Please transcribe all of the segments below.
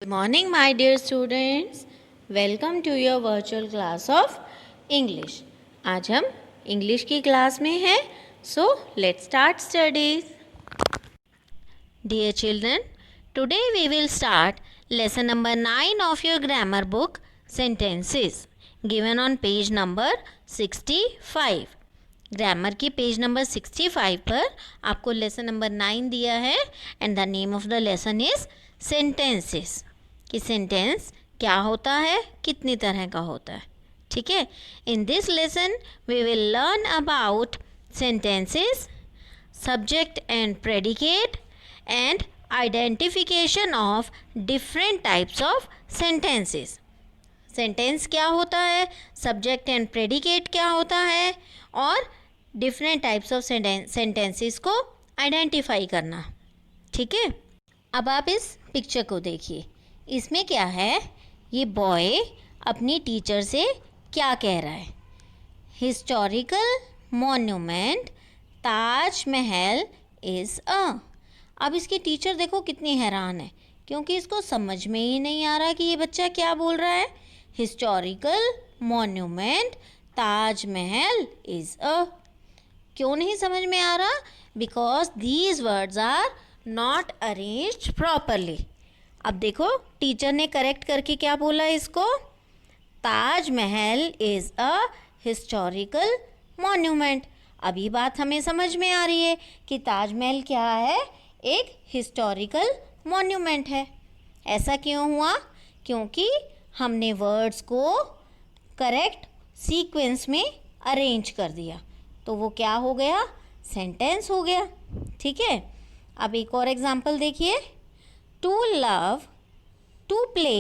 morning, my dear students. Welcome to your virtual class of English. आज हम English की class में हैं, so let's start studies. Dear children, today we will start lesson number 9 of your grammar book, Sentences, given on page number 65. Grammar की page number 65 पर आपको lesson number 9 दिया है and the name of the lesson is sentences. कि sentence क्या होता है, कितनी तरह का होता है. ठीक है. In this lesson we will learn about sentences, subject and predicate and identification of different types of sentences. Sentence क्या होता है, सब्जेक्ट एंड प्रेडिकेट क्या होता है और डिफरेंट टाइप्स ऑफ सेंटेंसेस को आइडेंटिफाई करना. ठीक है. अब आप इस पिक्चर को देखिए. इसमें क्या है, ये बॉय अपनी टीचर से क्या कह रहा है. Historical monument Taj Mahal is a. अब इसकी टीचर देखो कितनी हैरान है, क्योंकि इसको समझ में ही नहीं आ रहा कि ये बच्चा क्या बोल रहा है. Historical monument Taj Mahal is a. क्यों नहीं समझ में आ रहा? Because these words are not arranged properly. अब देखो टीचर ने करेक्ट करके क्या बोला इसको, Taj Mahal is a historical monument. अभी बात हमें समझ में आ रही है कि ताजमहल क्या है, एक हिस्टोरिकल मॉन्यूमेंट है. ऐसा क्यों हुआ? क्योंकि हमने वर्ड्स को करेक्ट सीक्वेंस में अरेंज कर दिया, तो वो क्या हो गया, सेंटेंस हो गया. ठीक है. अब एक और एग्जाम्पल देखिए. To love to play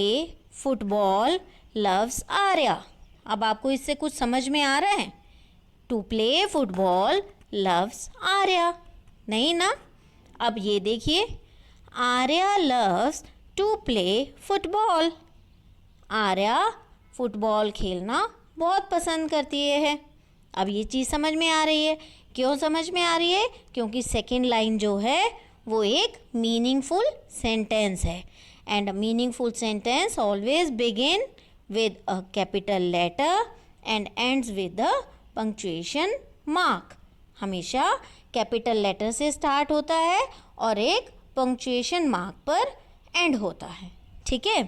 football loves Arya. अब आपको इससे कुछ समझ में आ रहा है? To play football loves Arya, नहीं ना. अब ये देखिए, Arya loves to play football. Arya football खेलना बहुत पसंद करती है. अब ये चीज़ समझ में आ रही है. क्यों समझ में आ रही है? क्योंकि सेकेंड लाइन जो है वो एक मीनिंगफुल सेंटेंस है. And meaningful sentence always begin with a capital letter and ends with the punctuation mark. हमेशा कैपिटल लेटर से स्टार्ट होता है और एक पंक्चुएशन मार्क पर एंड होता है. ठीक है.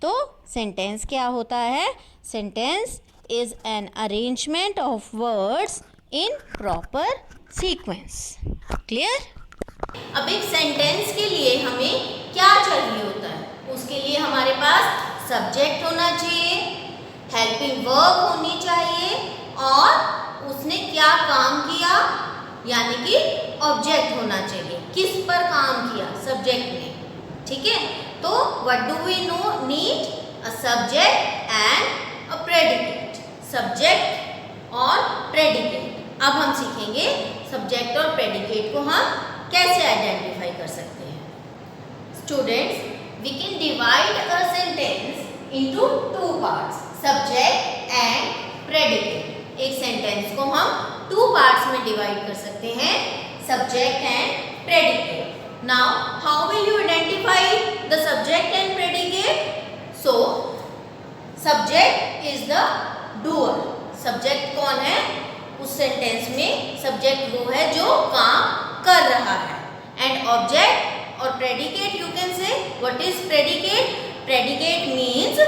तो सेंटेंस क्या होता है? Sentence is an arrangement of words in proper sequence. Clear? अब एक सेंटेंस के लिए हमें क्या चाहिए होता है? उसके लिए हमारे पास सब्जेक्ट होना चाहिए, हेल्पिंग वर्ब होनी चाहिए और उसने क्या काम किया यानी कि ऑब्जेक्ट होना चाहिए. किस पर काम किया? सब्जेक्ट ने. ठीक है. तो what do we no need? A subject and a predicate. Subject और प्रेडिकेट. अब हम सीखेंगे सब्जेक्ट और प्रेडिकेट को हम कैसे आइडेंटिफाई कर सकते हैं. Students, we can divide a sentence into two parts, subject and predicate. एक सेंटेंस को हम टू पार्ट्स में डिवाइड कर सकते हैं, subject and predicate. Now how will you identify the subject and predicate? So subject is the doer. Subject कौन है? उस सेंटेंस में सब्जेक्ट वो है जो काम कर रहा है. एंड ऑब्जेक्ट और predicate you can say. What is predicate? Predicate means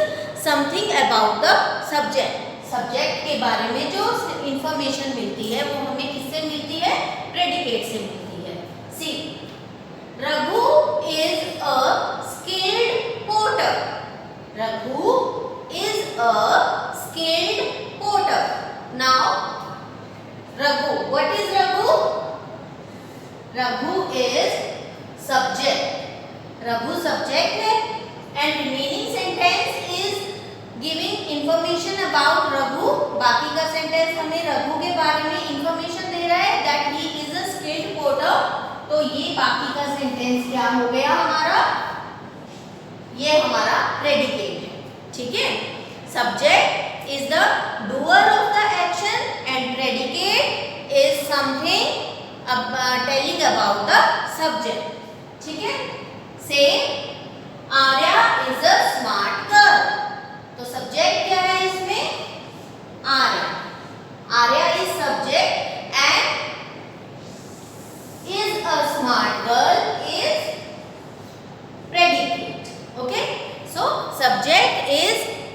something about the subject. Subject के बारे में जो इंफॉर्मेशन मिलती है वो हमें किससे मिलती है? प्रेडिकेट से मिलती है. See, Raghu is a skilled potter. Raghu is a skilled potter. Now Raghu, what is Raghu? Raghu is subject. Raghu subject है and remaining sentence is giving information about Raghu. बाकी का sentence हमें रघु के बारे में information दे रहा है that he is a skilled potter. तो ये बाकी का sentence क्या हो गया हमारा? ये हमारा predicate है. ठीक है. Subject is the doer of the action and predicate is something telling about the subject. ठीक है. से Arya is a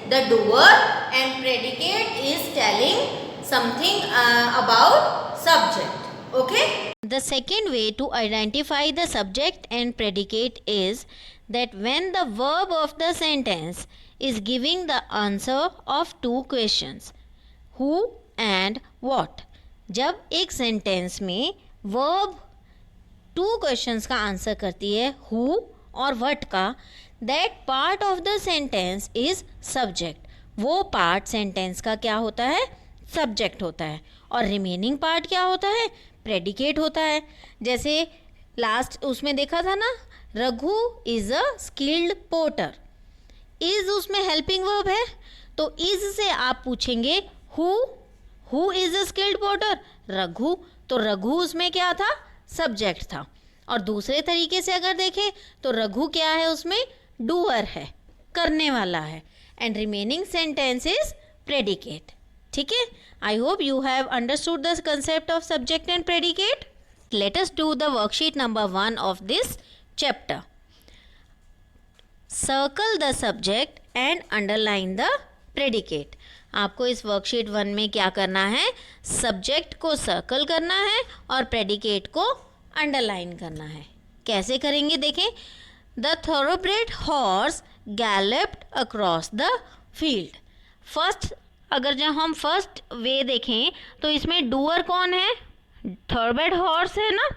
the doer, and predicate is telling something about subject. Okay. The second way to identify the subject and predicate is that when the verb of the sentence is giving the answer of two questions, who and what. जब एक sentence में verb two questions का answer करती है, who और what का, that part of the sentence is subject. वो part sentence का क्या होता है? सब्जेक्ट होता है. और रिमेनिंग पार्ट क्या होता है? प्रेडिकेट होता है. जैसे लास्ट उसमें देखा था ना, Raghu is a skilled porter. Is उसमें हेल्पिंग वर्ब है, तो इज से आप पूछेंगे who is a skilled porter? Raghu. तो रघु उसमें क्या था? सब्जेक्ट था. और दूसरे तरीके से अगर देखें तो रघु क्या है? उसमें डूअर है, करने वाला है. And remaining sentence is predicate. ठीक है. I hope you have understood the concept of subject and predicate. Let us do the worksheet number 1 of this chapter. Circle the subject and underline the predicate. आपको इस worksheet 1 में क्या करना है? Subject को circle करना है और प्रेडिकेट को अंडरलाइन करना है. कैसे करेंगे देखें. The thoroughbred horse galloped across the field. First, अगर जब हम फर्स्ट वे देखें तो इसमें डूअर कौन है? थॉरोब्रेड हॉर्स है ना.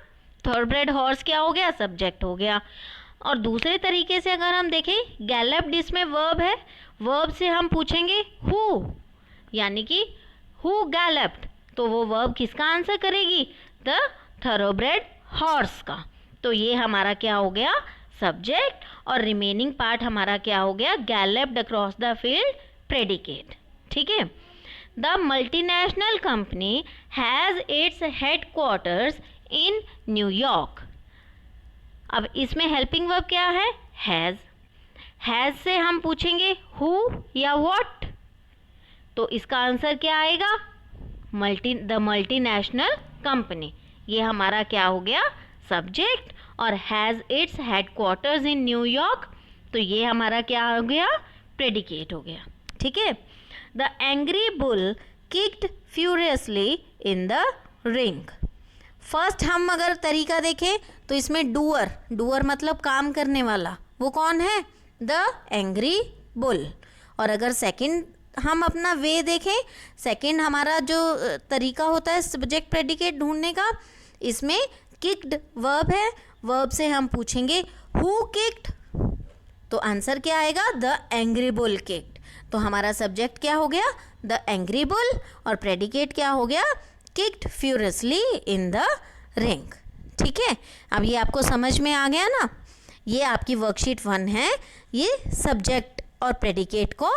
थॉरोब्रेड हॉर्स क्या हो गया? सब्जेक्ट हो गया. और दूसरे तरीके से अगर हम देखें, गैलप्ड इसमें वर्ब है. वर्ब से हम पूछेंगे हु, यानी कि हु गैलप्ड. तो वो वर्ब किसका आंसर करेगी? द थॉरोब्रेड हॉर्स का. तो ये हमारा क्या हो गया? सब्जेक्ट. और रिमेनिंग पार्ट हमारा क्या हो गया? गैलप्ड अक्रॉस द फील्ड, प्रेडिकेट. ठीक है. The multinational company has its headquarters in New York. अब इसमें हेल्पिंग वर्ब क्या है? हैज़. हैज़ से हम पूछेंगे हु या व्हाट. तो इसका आंसर क्या आएगा? The multinational company. ये हमारा क्या हो गया? सब्जेक्ट. और has its headquarters in New York, तो ये हमारा क्या हो गया? प्रेडिकेट हो गया. ठीक है. The angry bull kicked furiously in the ring. First हम अगर तरीका देखें तो इसमें डूअर मतलब काम करने वाला, वो कौन है? The angry bull. और अगर सेकंड हम अपना वे देखें, सेकंड हमारा जो तरीका होता है सब्जेक्ट प्रेडिकेट ढूंढने का, इसमें किक्ड वर्ब है. वर्ब से हम पूछेंगे हु किक्ड, तो आंसर क्या आएगा? The angry bull kicked. तो हमारा सब्जेक्ट क्या हो गया? The angry bull. और प्रेडिकेट क्या हो गया? Kicked furiously in the ring. ठीक है. अब ये आपको समझ में आ गया ना. ये आपकी वर्कशीट 1 है. ये सब्जेक्ट और प्रेडिकेट को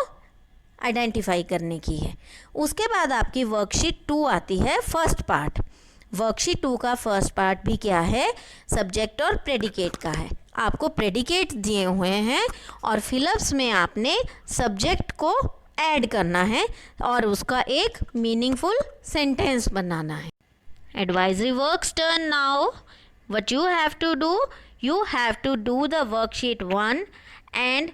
आइडेंटिफाई करने की है. उसके बाद आपकी वर्कशीट 2 आती है, फर्स्ट पार्ट. वर्कशीट 2 का फर्स्ट पार्ट भी क्या है? सब्जेक्ट और प्रेडिकेट का है. आपको प्रेडिकेट दिए हुए हैं और फिलअप्स में आपने सब्जेक्ट को ऐड करना है और उसका एक मीनिंगफुल सेंटेंस बनाना है. Advisory works turn now. What you have to do, you have to do the worksheet 1 and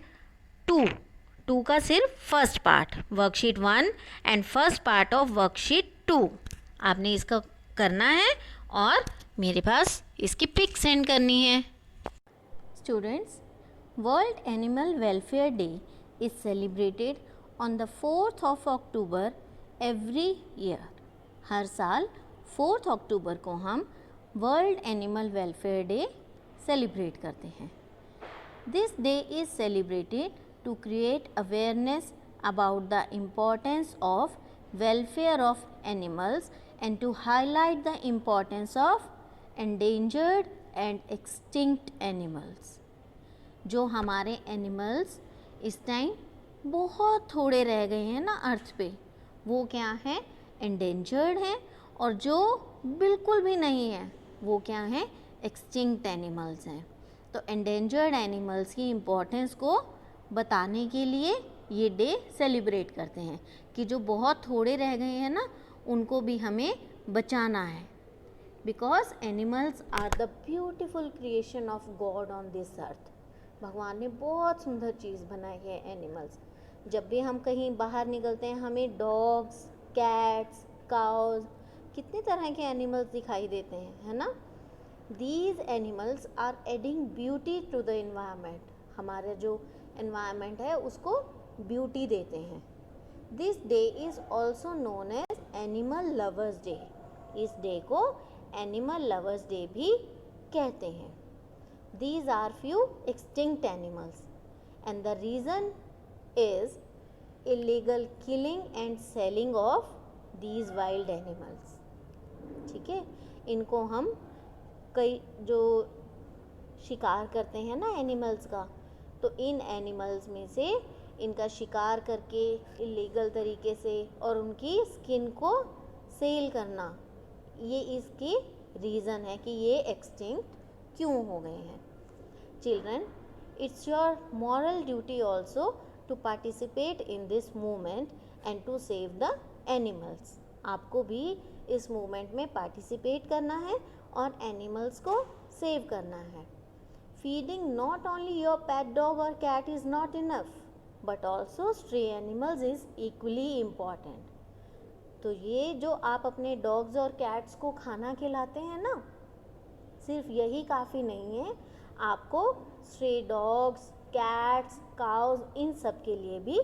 2 का सिर्फ first part. Worksheet 1 and first part of worksheet 2 आपने इसका करना है और मेरे पास इसकी पिक सेंड करनी है. Students, world animal welfare day is celebrated on the 4th of October every year. हर साल 4th अक्टूबर को हम world animal welfare day celebrate करते हैं. This day is celebrated to create awareness about the importance of welfare of animals and to highlight the importance of endangered and extinct animals. जो हमारे animals इस time बहुत थोड़े रह गए हैं ना अर्थ पे, वो क्या है? एंडेंजर्ड हैं. और जो बिल्कुल भी नहीं है वो क्या है? एक्सटिंक्ट एनिमल्स हैं. तो एंडेंजर्ड एनिमल्स की इम्पोर्टेंस को बताने के लिए ये डे सेलिब्रेट करते हैं कि जो बहुत थोड़े रह गए हैं ना, उनको भी हमें बचाना है. Because animals are the beautiful creation of God on this earth. भगवान ने बहुत सुंदर चीज़ बनाई है एनिमल्स. जब भी हम कहीं बाहर निकलते हैं हमें डॉग्स, कैट्स, काउज, कितने तरह के एनिमल्स दिखाई देते हैं, है ना। These animals are adding beauty to the environment, हमारे जो एनवायरनमेंट है उसको ब्यूटी देते हैं। This day is also known as animal lovers day, इस डे को एनिमल लवर्स डे भी कहते हैं। These are few extinct animals and the reason is illegal killing and selling of these wild animals। ठीक है, इनको हम कई जो शिकार करते हैं ना एनिमल्स का, तो इन एनिमल्स में से इनका शिकार करके इलीगल तरीके से और उनकी स्किन को सेल करना, ये इसकी रीज़न है कि ये एक्सटिंक्ट क्यों हो गए हैं। Children, it's your moral duty also to participate in this movement and to save the animals। आपको भी इस मूवमेंट में पार्टिसिपेट करना है और एनिमल्स को सेव करना है। Feeding not only your pet dog और cat is not enough but also stray animals is equally important. तो ये जो आप अपने डॉग्स और कैट्स को खाना खिलाते हैं ना, सिर्फ यही काफ़ी नहीं है, आपको स्ट्रे डॉग्स, कैट्स, काउज, इन सब के लिए भी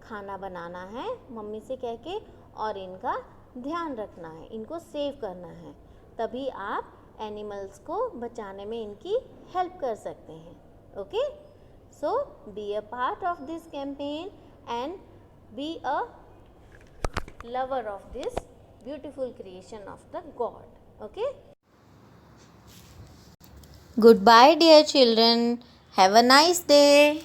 खाना बनाना है मम्मी से कह के, और इनका ध्यान रखना है, इनको सेव करना है, तभी आप एनिमल्स को बचाने में इनकी हेल्प कर सकते हैं। Okay, so be a part of this campaign and be a lover of this beautiful creation of the God. Okay, goodbye dear children, have a nice day।